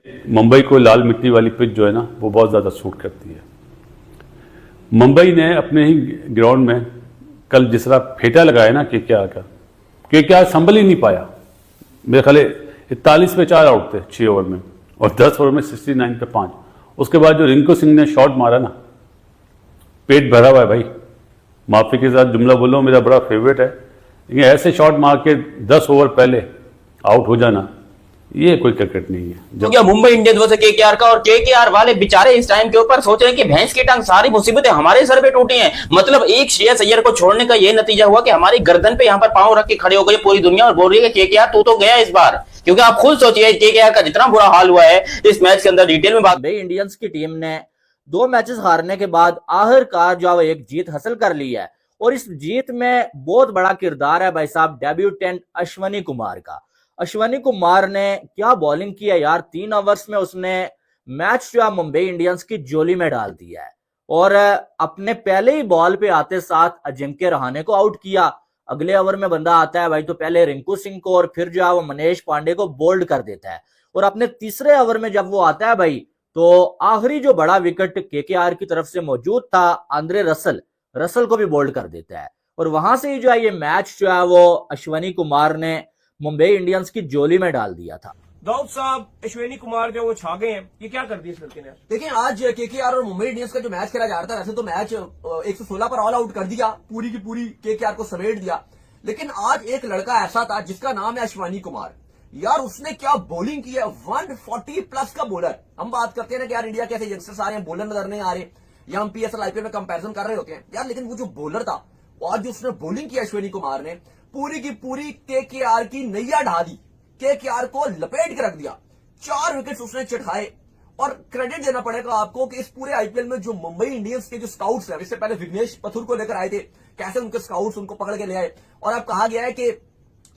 मुंबई को लाल मिट्टी वाली पिच जो है ना वो बहुत ज़्यादा सूट करती है। मुंबई ने अपने ही ग्राउंड में कल जिस तरह फेटा लगाया ना केकेआर संभल ही नहीं पाया। मेरे ख्याल 41 पे 4 आउट थे 6 ओवर में, और 10 ओवर में 69 पे 5। उसके बाद जो रिंकू सिंह ने शॉट मारा ना, पेट भरा हुआ है भाई, माफी के साथ जुमला बोलो, मेरा बड़ा फेवरेट है, लेकिन ऐसे शॉट मार के 10 ओवर पहले आउट हो जाना, ये कोई क्रिकेट नहीं है। तो क्या मुंबई इंडियंस वर्सेस केकेआर का, और केकेआर वाले बेचारे इस टाइम के ऊपर सोच रहे हैं कि भैंस की टांग, सारी मुसीबतें हमारे सर पे टूटी हैं। मतलब एक श्रेयस अय्यर को छोड़ने का ये नतीजा हुआ कि हमारी गर्दन पे यहाँ पर पांव रख के खड़े हो गए पूरी दुनिया और बोल रही है कि केकेआर तू तो गया इस बार। क्योंकि आप खुद सोचिए केकेआर का जितना बुरा हाल हुआ है इस मैच के अंदर, डिटेल में बात। मुंबई इंडियंस की टीम ने 2 मैचेस हारने के बाद आखिरकार जो एक जीत हासिल कर ली है, और इस जीत में बहुत बड़ा किरदार है भाई साहब डेब्यूटेंट अश्विनी कुमार का। अश्विनी कुमार ने क्या बॉलिंग की है यार, 3 ओवर्स में उसने मैच जो है मुंबई इंडियंस की झोली में डाल दिया है, और अपने पहले ही बॉल पे आते साथ अजिंक्य रहाणे को आउट किया। अगले ओवर में बंदा आता है भाई तो पहले रिंकू सिंह को और फिर जो है वो मनीष पांडे को बोल्ड कर देता है, और अपने तीसरे ओवर में जब वो आता है भाई तो आखिरी जो बड़ा विकेट केकेआर की तरफ से मौजूद था आंद्रे रसल को भी बोल्ड कर देता है, और वहां से ही जो है ये मैच जो है वो अश्विनी कुमार ने मुंबई इंडियंस की झोली में डाल दिया था। दाऊद साहब, अश्विनी कुमार जो वो छा गए हैं, ये क्या कर दिया इस लड़के ने? देखिए आज केकेआर और मुंबई इंडियंस का जो मैच खेला जा रहा था, वैसे तो मैच 116 पर ऑल आउट कर दिया, पूरी की पूरी केकेआर को समेट दिया, लेकिन आज एक लड़का ऐसा था जिसका नाम है अश्विनी कुमार। यार उसने क्या बॉलिंग की है, 140 प्लस का बॉलर। हम बात करते हैं ना कि यार इंडिया कैसे यंगस्टर्स आ रहे हैं, बॉलर नजर नहीं आ रहे, या हम पीएसएल आईपीएल में कंपैरिजन कर रहे होते हैं यार, लेकिन वो जो बॉलर था आज जो उसने बॉलिंग की अश्विनी कुमार ने, पूरी की पूरी केकेआर की नैया ढा दी, केकेआर को लपेट के रख दिया। 4 विकेट्स उसने चढ़ाए, और क्रेडिट देना पड़ेगा आपको कि इस पूरे आईपीएल में जो मुंबई इंडियंस के जो स्काउट्स हैं, इससे पहले विघ्नेश पथुर को लेकर आए थे, कैसे उनके स्काउट्स उनको पकड़ के ले आए, और अब कहा गया है कि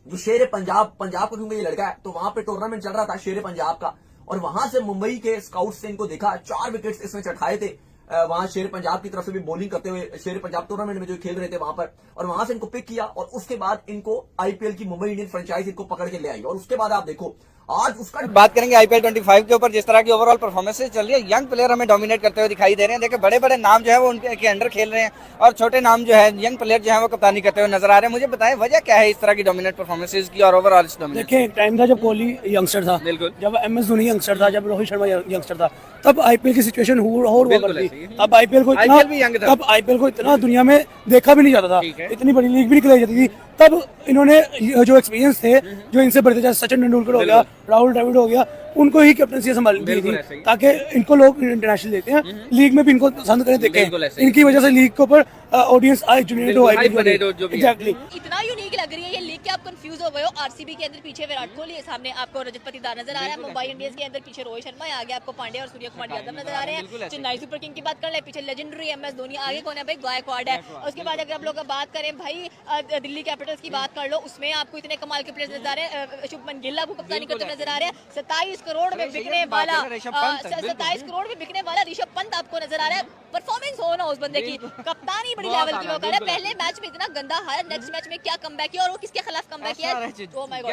जो शेर पंजाब का क्योंकि ये लड़का है तो वहां पे टूर्नामेंट चल रहा था शेर पंजाब का, और वहां से मुंबई के स्काउट्स ने इनको देखा, 4 विकेट्स इसने चढ़ाए थे वहां शेर पंजाब की तरफ से भी बॉलिंग करते हुए, शेर पंजाब टूर्नामेंट में जो खेल रहे थे वहां पर, और वहां से इनको पिक किया, और उसके बाद इनको आईपीएल की मुंबई इंडियन फ्रेंचाइज इनको पकड़ के ले आई, और उसके बाद आप देखो आज उसका बात करेंगे आईपीएल 25 के ऊपर, जिस तरह की ओवरऑल परफॉर्मेंसेज चल रही है, यंग प्लेयर हमें डोमिनेट करते हुए दिखाई दे रहे हैं। देखिए बड़े बड़े नाम जो है वो उनके अंडर खेल रहे हैं, और छोटे नाम जो है यंग प्लेयर जो है वो कप्तानी करते हुए नजर आ रहे हैं। मुझे बताएं वजह क्या है इस तरह की डोमिनेट परफॉर्मेंसेज की और ओवरऑल इस डोमिनेट? देखिए एक टाइम था जब कोहली यंगस्टर था, जब एमएस धोनी यंगस्टर था, जब रोहित शर्मा यंगस्टर था, तब आईपीएल की सिचुएशन हुआ करती थी। तब आईपीएल को इतना दुनिया में देखा भी नहीं जाता था, इतनी बड़ी लीग भी नहीं खेलाई जाती थी। तब इन्होंने जो एक्सपीरियंस थे, जो इनसे बड़े थे, जैसे सचिन तेंदुलकर हो गया, राहुल द्रविड़ हो गया, उनको ही कैप्टनसी संभालनी थी, ताकि इनको लोग इंटरनेशनल देते हैं, लीग में भी इनको पसंद करें, देखें, इनकी वजह से लीग के ऊपर ऑडियंस आए, जुनेट हो, एग्जैक्टली। इतना यूनिक लग रही है ये लीग कि आप कंफ्यूज हो गए हो। आरसीबी के अंदर पीछे विराट कोहली, सामने आपको रजत पाटीदार नजर आ रहा है, मुंबई इंडियंस के अंदर पीछे रोहित शर्मा, आगे आपको पांड्या और सूर्य कुमार यादव नजर आ रहे हैं। चेन्नई सुपर किंग की बात कर ले, पीछे लेजेंडरी एमएस धोनी, आगे कौन है भाई, गायकवाड है। उसके बाद अगर आप लोग बात करें भाई दिल्ली कैपिटल्स की बात कर लो, उसमें आपको इतने कमाल के प्लेयर्स नजर आ रहे हैं। शुभमन गिल आपको कप्तानी करते नजर आ रहे हैं। 27 करोड़ में बिकने वाला 27 करोड़ में बिकने वाला ऋषभ पंत आपको नजर आ रहा है। परफॉर्मेंस हो ना उस बंदे की, कप्तानी बड़ी लेवल की वो कर रहा है। पहले मैच में इतना गंदा हारा, नेक्स्ट मैच में क्या कमबैक किया, और वो किसके खिलाफ कमबैक किया, ओह माय गॉड,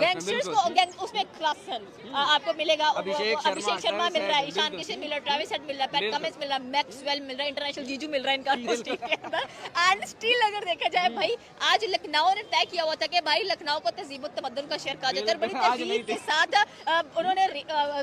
गैंगस्टर्स को उसमें क्लास आपको मिलेगा। अभिषेक शर्मा मिल रहा है, ईशान किशन मिल रहा है, ट्रेविस हेड मिल रहा है, पैट कमिंस मिल रहा है, मैक्सवेल मिल रहा है, इंटरनेशनल जीजू मिल रहा है इनका टीम के अंदर। एंड स्टिल अगर देखा जाए भाई, आज लखनऊ ने तय किया हुआ था कि भाई लखनऊ को तहजीब व तमद्दुन का शहर कहा जाता है, बड़ी तहजीब के साथ उन्होंने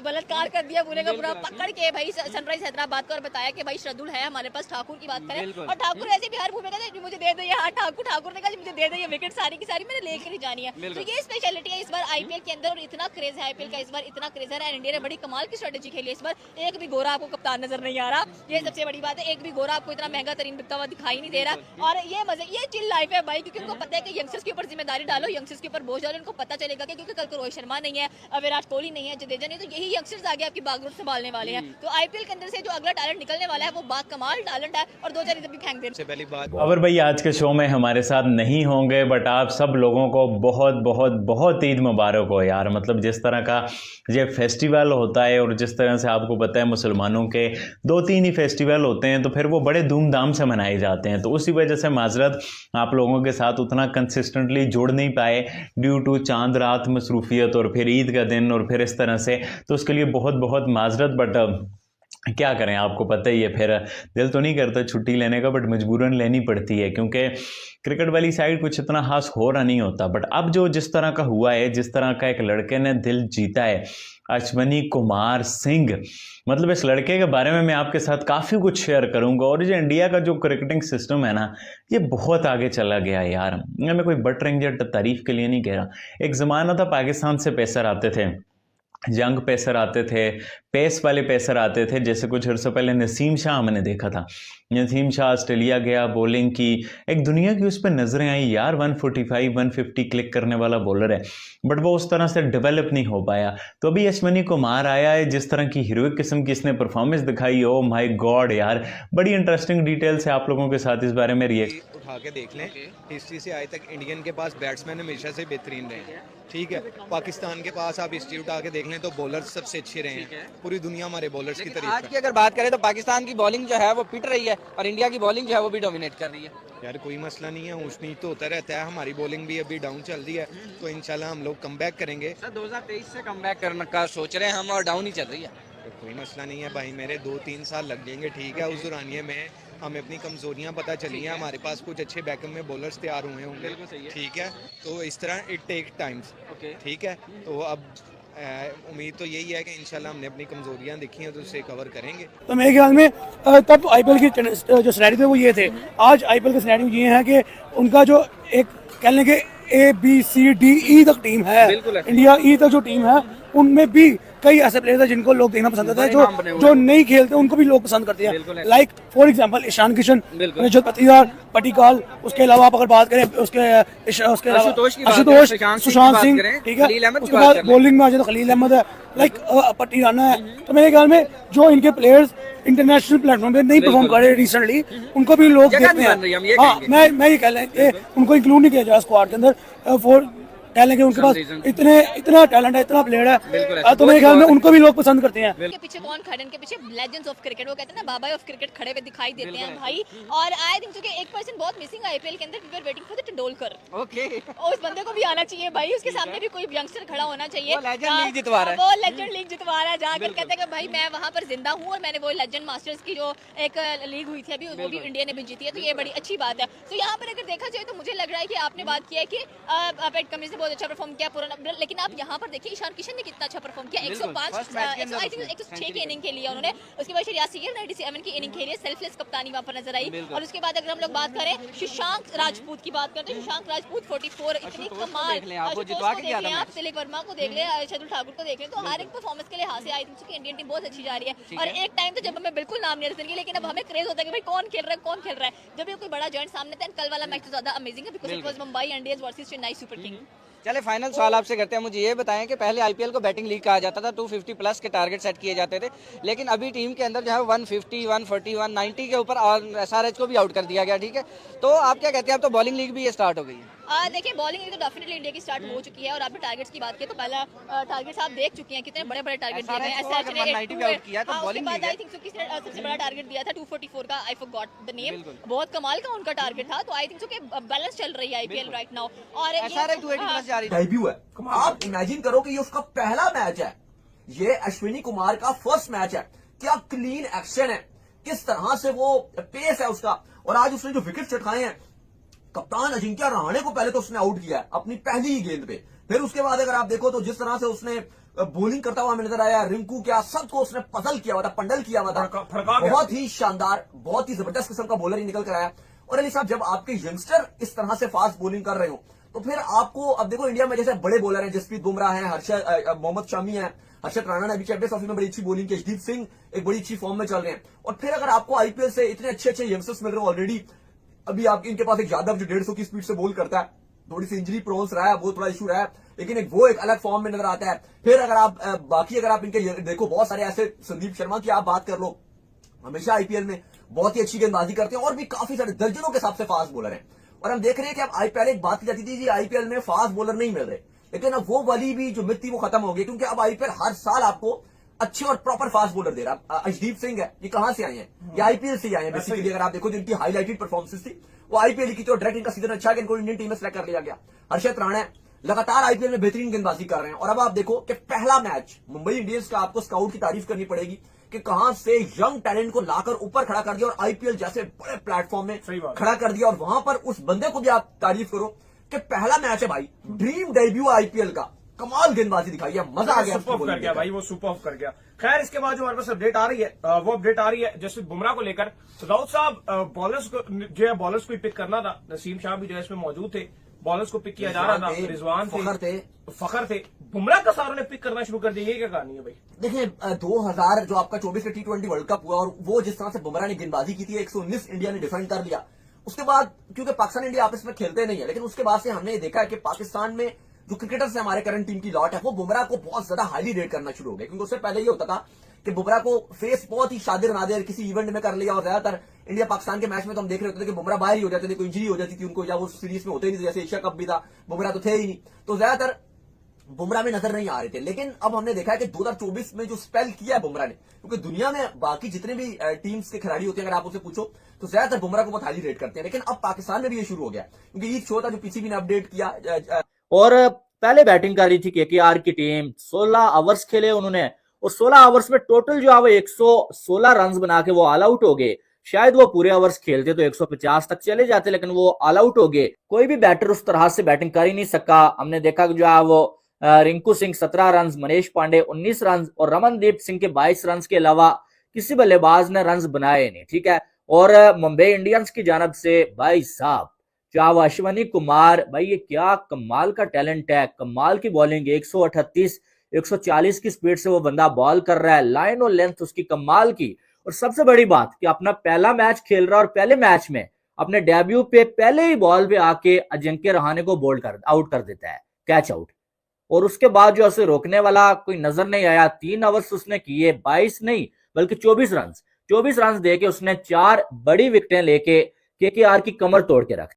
बलात्कार कर दिया पूरे का पूरा, पकड़ के भाई सनराइज हैदराबाद को, और बताया कि भाई शार्दुल है हमारे पास। ठाकुर की बात करें, और ठाकुर ऐसे भी हर मूवी में कहते मुझे दे दो ये, हाँ ठाकुर ने कहा मुझे दे दो ये विकेट, सारी की सारी मैंने लेकर ही जानी है। तो ये स्पेशलिटी है इस बार आईपीएल के अंदर, और इतना क्रेज है आईपीएल का इस बार, इतना क्रेज है। इंडिया ने बड़ी कमाल की स्ट्रेटेजी खेली इस बार, एक भी गोरा आपको कप्तान नजर नहीं आ रहा, ये सबसे बड़ी बात है। एक भी गोरा आपको इतना महंगा तरीन बिकता हुआ दिखाई नहीं दे रहा, और ये मजे, ये चिल लाइफ है भाई, क्योंकि उनको पता है कि यंगस्टर्स के ऊपर जिम्मेदारी डालो, यंगस्टर्स के ऊपर बोझ डालो, उनको पता चलेगा कि क्योंकि कल को रोहित शर्मा नहीं है, विराट कोहली नहीं है, जडेजा नहीं, तो यही यंगस्टर्स आगे आपकी बागडोर संभालने वाले हैं। तो आईपीएल के अंदर से जो अगला टैलेंट निकलने वाला वाला है, वो बाकमाल टैलेंट है और 2 4 इधर भी फेंक दे। सबसे पहली बात, अवर भाई आज के शो में हमारे साथ नहीं होंगे, बट आप सब लोगों को बहुत बहुत बहुत ईद मुबारक हो यार। मतलब जिस तरह का ये फेस्टिवल होता है और जिस तरह से आपको पता है मुसलमानों के 2-3 ही फेस्टिवल होते हैं, तो फिर वो बड़े धूमधाम से मनाए जाते हैं। तो उसी वजह से माजरत, आप लोगों के साथ उतना कंसिस्टेंटली जुड़ नहीं पाए ड्यू टू चांद रात मसरूफियत और फिर ईद का दिन और फिर इस तरह से, तो उसके लिए बहुत बहुत माजरत। बट क्या करें, आपको पता ही है, फिर दिल तो नहीं करता छुट्टी लेने का, बट मजबूरन लेनी पड़ती है क्योंकि क्रिकेट वाली साइड कुछ इतना खास हो रहा नहीं होता। बट अब जो जिस तरह का हुआ है, जिस तरह का एक लड़के ने दिल जीता है, अश्वनी कुमार सिंह, मतलब इस लड़के के बारे में मैं आपके साथ काफ़ी कुछ शेयर करूंगा। और जो इंडिया का जो क्रिकेटिंग सिस्टम है ना, ये बहुत आगे चला गया है यार। मैं कोई बटरिंग या तारीफ के लिए नहीं कह रहा। एक ज़माना था पाकिस्तान से पेसर आते थे, यंग पेसर आते थे, पेस वाले पेसर आते थे। जैसे कुछ अर्से पहले नसीम शाह हमने देखा था, नसीम शाह ऑस्ट्रेलिया गया, बॉलिंग की, एक दुनिया की उस पर नजरें आई यार, 145 150 क्लिक करने वाला बॉलर है, बट वो उस तरह से डेवलप नहीं हो पाया। तो अभी अश्वनी कुमार आया है, जिस तरह की हीरोइक किस्म की इसने परफॉर्मेंस दिखाई, ओ माय गॉड यार, बड़ी इंटरेस्टिंग डिटेल्स है आप लोगों के साथ इस बारे में रिएक्ट उठा के देख लें। हिस्ट्री से आज तक इंडियन के पास बैट्समैन हमेशा से बेहतरीन रहे हैं, ठीक है। पाकिस्तान के पास आप हिस्ट्री उठा के देख लें तो बॉलर्स सबसे अच्छे रहे हैं, पूरी दुनिया हमारे बॉलर्स की तारीफ आज की अगर बात करें तो पाकिस्तान की बॉलिंग जो है वो पिट रही है और इंडिया की बॉलिंग जो है वो भी डोमिनेट कर रही है। यार कोई मसला नहीं है, ऊंच नीच तो होता रहता है। हमारी बॉलिंग भी अभी डाउन चल रही है, तो इंशाल्लाह हम लोग कम बैक करेंगे। सर 2023 से कम बैक करने का सोच रहे हैं हम और डाउन ही चल रही है। तो कोई मसला नहीं है भाई, मेरे 2-3 साल लग जाएंगे, ठीक है। उस दौरानिए में हमें अपनी कमजोरियां पता चली हैं, हमारे पास कुछ अच्छे बैकअप में बॉलर्स तैयार हुए होंगे, ठीक है। तो इस तरह इट टेक टाइम्स, ठीक है। तो अब उम्मीद तो यही है कि इंशाल्लाह हमने अपनी कमजोरियां देखी हैं तो उसे कवर करेंगे। तो मेरे ख्याल में तब आईपीएल की जो सिनेरियो थे वो ये थे। आज आईपीएल का सिनेरियो ये है कि उनका जो एक कह लें कि ABCDE तक टीम है, इंडिया ई तक जो टीम है, उनमें भी कई ऐसे प्लेयर्स हैं जिनको लोग देखना पसंद करते हैं, जो नहीं खेलते उनको भी लोग पसंद करते हैं। Like for example Ishan Kishan, Rajat Patidar, Padikkal, उसके अलावा आप अगर बात करें उसके अलावा आशुतोष, सुशांत सिंह, ठीक है। उसके बाद बॉलिंग में आ जाए तो खलील अहमद है, लाइक पट्टी राना है। तो मेरे ख्याल में जो इनके प्लेयर्स इंटरनेशनल प्लेटफॉर्म पे नहीं परफॉर्म कर रहे रिसेंटली, उनको भी लोग देखते हैं। हाँ, मैं ये कह लें कि उनको इंक्लूड नहीं किया जाए स्क्वाड के अंदर। फॉर कह लें कि उनके पास इतना टैलेंट है, इतना प्लेयर है, तो मेरे ख्याल में उनको भी लोग पसंद करते हैं। के पीछे कौन खड़े, इनके पीछे लेजेंड्स ऑफ क्रिकेट, वो कहते हैं ना बाबा ऑफ क्रिकेट खड़े हुए दिखाई देते हैं भाई। और आई थिंक कि एक पर्सन बहुत मिसिंग आईपीएल के अंदर, we are waiting for the Tendulkar. Okay, उस बंदे को भी आना चाहिए भाई, उसके सामने भी कोई यंगस्टर खड़ा होना चाहिए। वो लेजेंड लीग जितवा रहा है, वो लेजेंड लीग जितवा रहा है, जाकर कहते हैं कि भाई मैं वहां पर जिंदा हूं और मैंने वो लेजेंड मास्टर्स की जो एक लीग हुई थी अभी, वो भी इंडिया ने भी जीती है, तो ये बड़ी अच्छी बात है। तो यहाँ पर अगर देखा जाए तो मुझे लग रहा है कि आपने बात किया है कि पैट कमिंस ने बहुत अच्छा परफॉर्म किया, लेकिन आप यहाँ पर देखिए ईशान किशन ने कितना अच्छा परफॉर्म किया। 106 की इनिंग खेली है उन्होंने। उसके बाद यासिर 97 की इनिंग खेली है, सेल्फलेस कप्तानी वहां पर नजर आई। और उसके बाद अगर हम लोग बात करें शशांक राजपूत की बात करते हैं, शशांक राजपूत 44 इतनी कमाल, आप तिलक वर्मा को देख ले, शार्दुल ठाकुर को देख ले, तो हर एक परफॉर्मेंस के लिहाज से आई थिंक कि इंडियन टीम बहुत अच्छी जा रही है। और एक टाइम तो जब हमें बिल्कुल नाम नहीं रहता, लेकिन अब हमें क्रेज होता है कि भाई कौन खेल रहा है। जब भी कोई बड़ा जॉइंट सामने था, कल वाला मैच तो ज्यादा अमेजिंग है because it was Mumbai Indians versus Chennai super king. चले फाइनल सवाल आपसे करते हैं। मुझे ये बताएं कि पहले आईपीएल को बैटिंग लीग कहा जाता था, 250 प्लस के टारगेट सेट किए जाते थे, लेकिन अभी टीम के अंदर जो है 150, 140, 190 के ऊपर SRH को भी आउट कर दिया गया, ठीक है। तो आप क्या कहते हैं, अब तो बॉलिंग लीग भी ये स्टार्ट हो गई है? देखिए बॉलिंग लीग तो डेफिनेटली इंडिया की स्टार्ट हो चुकी है। और आपने टारगेट्स की बात की तो पहला टारगेट्स आप देख चुके हैं, कितने बड़े बड़े टारगेट दिए गए हैं। SRH ने 190 पे आउट किया, तो bowling league I think so किसने सबसे बड़ा टारगेट दिया था 244 का, आई फॉरगॉट द नेम, बहुत कमाल का उनका टारगेट था। तो आई थिंक सो कि बैलेंस चल रही है आईपीएल राइट नाउ। और SRH 280 प्लस जा रही है, डेब्यू है। आप इमेजिन करो कि ये उसका पहला मैच है, ये अश्विनी कुमार का फर्स्ट मैच है। क्या क्लीन एक्शन है, किस तरह से वो पेस है उसका। और आज उसने जो विकेट चटकाए हैं, कप्तान अजिंक्य रहाणे को पहले तो उसने आउट किया है अपनी पहली ही गेंद पे। फिर उसके बाद अगर आप देखो तो जिस तरह से उसने बॉलिंग करता हुआ हमें नजर आया, रिंकू क्या सबको उसने पजल किया हुआ था, पंडल किया हुआ था। बहुत ही शानदार, बहुत ही जबरदस्त किस्म का बॉलर ही निकल कर आया। और अली साहब, जब आपके यंगस्टर इस तरह से फास्ट बॉलिंग कर रहे हो तो फिर आपको, अब देखो इंडिया में जैसे बड़े बॉलर हैं, जसप्रीत बुमराह है, मोहम्मद शमी है, हर्षद राणा ने अभी चैंपियंस ट्रॉफी में बड़ी अच्छी बॉलिंग की, अर्शदीप सिंह एक बड़ी अच्छी फॉर्म में चल रहे हैं। और फिर अगर आपको आईपीएल से इतने अच्छे अच्छे यंगस्टर्स मिल रहे हो ऑलरेडी, अभी आप इनके पास एक यादव जो 150 की स्पीड से बॉल करता है, थोड़ी सी इंजरी प्रोन्स रहा है, वो थोड़ा इशू रहा है, लेकिन वो एक अलग फॉर्म में नजर आता है। फिर अगर आप बाकी अगर आप इनके देखो, बहुत सारे ऐसे, संदीप शर्मा की आप बात कर लो, हमेशा आईपीएल में बहुत ही अच्छी गेंदबाजी करते हैं और भी काफी सारे दर्जनों के हिसाब से फास्ट बॉलर हैं। और हम देख रहे हैं कि अब पहले एक बात की जाती थी जी आईपीएल में फास्ट बॉलर नहीं मिल रहे, लेकिन अब वो वाली भी जो मिथ थी वो खत्म हो गई, क्योंकि अब आईपीएल हर साल आपको अच्छे और प्रॉपर फास्ट बॉलर दे रहा। अर्शदीप सिंह है, ये कहां से आए हैं? ये आईपीएल से आए हैं बेसिकली। अगर आप देखो जो इनकी हाईलाइटेड परफॉर्मेंस थी वो आईपीएल की, तो डायरेक्ट इनका सीजन अच्छा है कि इनको इंडियन टीम में सेलेक्ट कर लिया गया। हर्षित राणा है, लगातार आईपीएल में बेहतरीन गेंदबाजी कर रहे हैं। और अब आप देखो कि पहला मैच मुंबई इंडियंस का, आपको स्काउट की तारीफ करनी पड़ेगी कि कहां से यंग टैलेंट को लाकर ऊपर खड़ा कर दिया और आईपीएल जैसे बड़े प्लेटफॉर्म में खड़ा कर दिया। और वहां पर उस बंदे को भी आप तारीफ करो कि पहला मैच है भाई, ड्रीम डेब्यू आईपीएल का, कमाल गेंदबाजी दिखाई है, मजा आ गया। सुपर कर गया भाई, वो सुपर कर गया। खैर इसके बाद जो हमारे पास अपडेट आ रही है वो अपडेट आ रही है जसप्रीत बुमराह को लेकर। तो राउत साहब बॉलर्स को जो है बॉलर्स को पिक करना था, नसीम शाह भी जो है इसमें मौजूद थे, बॉलर्स को पिक किया जा रहा था, रिजवान थे, फखर थे, बुमराह का सारों ने पिक करना शुरू कर दिया। ये क्या कहानी है भाई? देखिए 2000 जो आपका 24 का T20 वर्ल्ड कप हुआ और वो जिस तरह से बुमराह ने गेंदबाजी की थी, 119 इंडिया ने डिफेंड कर लिया। उसके बाद क्योंकि पाकिस्तान इंडिया आपस में खेलते नहीं है, लेकिन उसके बाद से हमने देखा है कि पाकिस्तान में जो क्रिकेटर्स है हमारे करंट टीम की लॉट है, वो बुमराह को बहुत ज्यादा हाईली रेट करना शुरू हो गए। क्योंकि उससे पहले ये होता था कि बुमराह को फेस बहुत ही शादिर नादिर किसी इवेंट में कर लिया, और ज्यादातर इंडिया पाकिस्तान के मैच में तो हम देख रहे होते थे कि बुमराह बाहर ही हो जाते थे, कोई इंजरी हो जाती थी उनको, या वो सीरीज में होते ही नहीं थे। जैसे एशिया कप भी था, बुमराह तो थे ही नहीं, तो ज्यादातर बुमराह में नजर नहीं आ रहे थे। लेकिन अब हमने देखा है कि 2024 में जो स्पेल किया है बुमराह ने, क्योंकि दुनिया में बाकी जितने भी टीम्स के खिलाड़ी होते हैं अगर आप उसे पूछो तो ज्यादातर बुमराह को बहुत हाईली रेट करते हैं। लेकिन अब पाकिस्तान में भी ये शुरू हो गया, क्योंकि ईद शो था जो पीसीबी ने अपडेट किया। और पहले बैटिंग कर रही थी केकेआर की टीम, 16 ओवर्स खेले उन्होंने, और 16 ओवर्स में टोटल जो है वो 116 रन बना के वो ऑल आउट हो गए। शायद वो पूरे ओवर्स खेलते तो 150 तक चले जाते, लेकिन वो ऑल आउट हो गए। कोई भी बैटर उस तरह से बैटिंग कर ही नहीं सका। हमने देखा कि जो है वो रिंकू सिंह 17 रन, मनीष पांडे 19 रन और रमनदीप सिंह के 22 रन के अलावा किसी बल्लेबाज ने रन बनाए नहीं, ठीक है। और मुंबई इंडियंस की जानब से भाई साहब जो अश्वनी कुमार, भाई ये क्या कमाल का टैलेंट है, कमाल की बॉलिंग, 138 140 की स्पीड से वो बंदा बॉल कर रहा है, लाइन और लेंथ उसकी कमाल की। और सबसे बड़ी बात कि अपना पहला मैच खेल रहा है और पहले मैच में अपने डेब्यू पे पहले ही बॉल पे आके अजिंक्य रहाणे को बोल्ड आउट कर देता है, कैच आउट। और उसके बाद जो उसे रोकने वाला कोई नजर नहीं आया। 3 ओवर्स उसने किए, 22 नहीं बल्कि 24 रन दे के उसने 4 बड़ी विकेटें लेके केकेआर की कमर तोड़ के रख